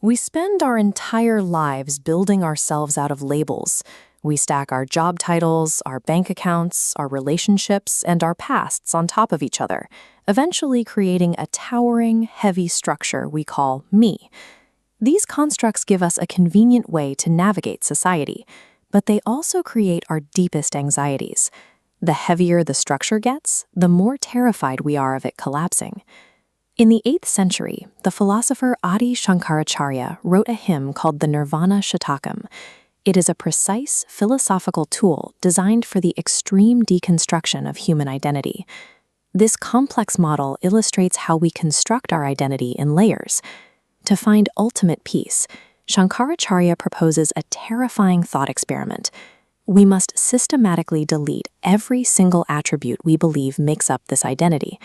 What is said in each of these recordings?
We spend our entire lives building ourselves out of labels. We stack our job titles, our bank accounts, our relationships, and our pasts on top of each other, eventually creating a towering, heavy structure we call me. These constructs give us a convenient way to navigate society, but they also create our deepest anxieties. The heavier the structure gets, the more terrified we are of it collapsing. In the 8th century, the philosopher Adi Shankaracharya wrote a hymn called the Nirvana Shatakam. It is a precise philosophical tool designed for the extreme deconstruction of human identity. This complex model illustrates how we construct our identity in layers. To find ultimate peace, Shankaracharya proposes a terrifying thought experiment. We must systematically delete every single attribute we believe makes up this identity.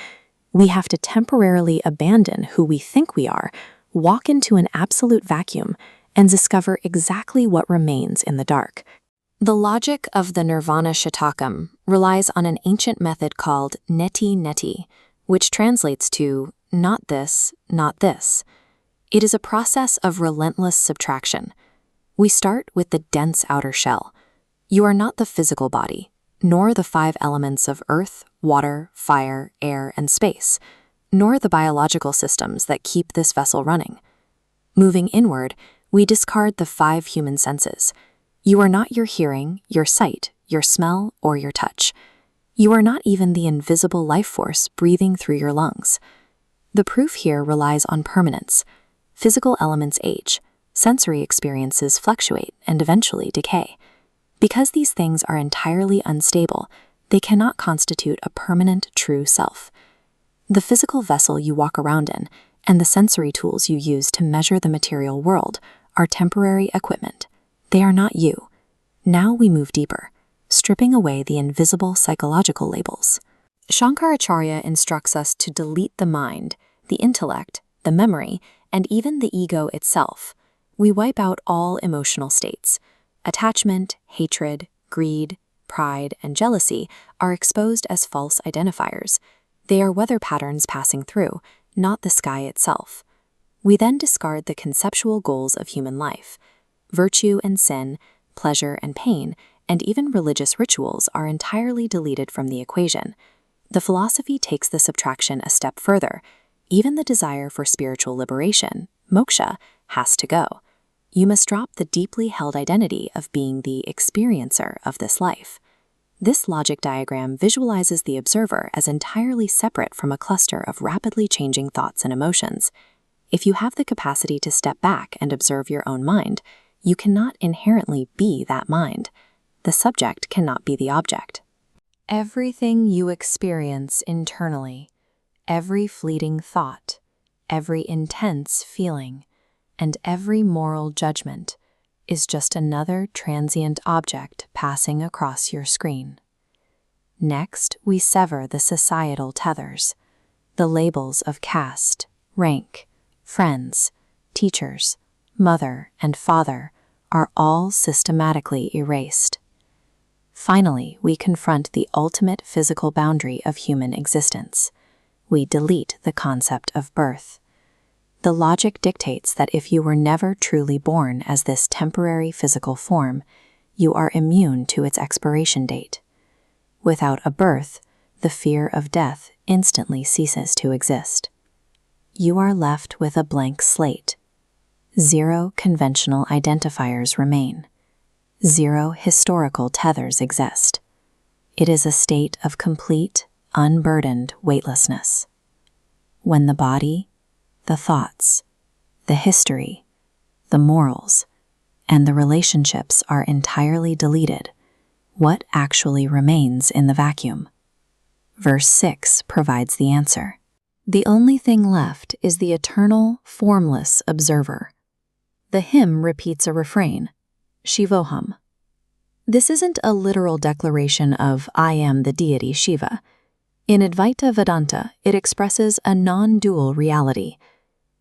We have to temporarily abandon who we think we are, walk into an absolute vacuum, and discover exactly what remains in the dark. The logic of the Nirvana Shatakam relies on an ancient method called neti, which translates to not this, not this. It is a process of relentless subtraction. We start with the dense outer shell. You are not the physical body, nor the 5 elements of earth, water, fire, air, and space, nor the biological systems that keep this vessel running. Moving inward, we discard the 5 human senses. You are not your hearing, your sight, your smell, or your touch. You are not even the invisible life force breathing through your lungs. The proof here relies on permanence. Physical elements age, sensory experiences fluctuate and eventually decay. Because these things are entirely unstable, they cannot constitute a permanent true self. The physical vessel you walk around in and the sensory tools you use to measure the material world are temporary equipment. They are not you. Now we move deeper, stripping away the invisible psychological labels. Shankaracharya instructs us to delete the mind, the intellect, the memory, and even the ego itself. We wipe out all emotional states. Attachment, hatred, greed, pride, and jealousy are exposed as false identifiers. They are weather patterns passing through, not the sky itself. We then discard the conceptual goals of human life. Virtue and sin, pleasure and pain, and even religious rituals are entirely deleted from the equation. The philosophy takes the subtraction a step further. Even the desire for spiritual liberation, moksha, has to go. You must drop the deeply held identity of being the experiencer of this life. This logic diagram visualizes the observer as entirely separate from a cluster of rapidly changing thoughts and emotions. If you have the capacity to step back and observe your own mind, you cannot inherently be that mind. The subject cannot be the object. Everything you experience internally, every fleeting thought, every intense feeling, and every moral judgment is just another transient object passing across your screen. Next, we sever the societal tethers. The labels of caste, rank, friends, teachers, mother, and father are all systematically erased. Finally, we confront the ultimate physical boundary of human existence. We delete the concept of birth. The logic dictates that if you were never truly born as this temporary physical form, you are immune to its expiration date. Without a birth, the fear of death instantly ceases to exist. You are left with a blank slate. 0 conventional identifiers remain. 0 historical tethers exist. It is a state of complete, unburdened weightlessness. When the body, the thoughts, the history, the morals, and the relationships are entirely deleted, what actually remains in the vacuum? Verse 6 provides the answer. The only thing left is the eternal, formless observer. The hymn repeats a refrain, Shivoham. This isn't a literal declaration of I am the deity Shiva. In Advaita Vedanta, it expresses a non-dual reality.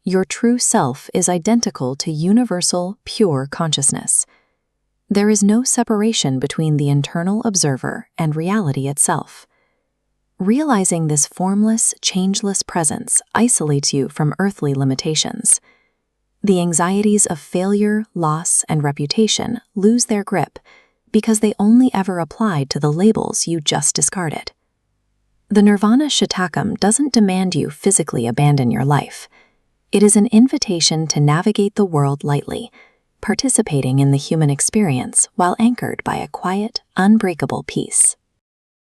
Your true self is identical to universal, pure consciousness. There is no separation between the internal observer and reality itself. Realizing this formless, changeless presence isolates you from earthly limitations. The anxieties of failure, loss, and reputation lose their grip because they only ever applied to the labels you just discarded. The Nirvana Shatakam doesn't demand you physically abandon your life. It is an invitation to navigate the world lightly, participating in the human experience while anchored by a quiet, unbreakable peace.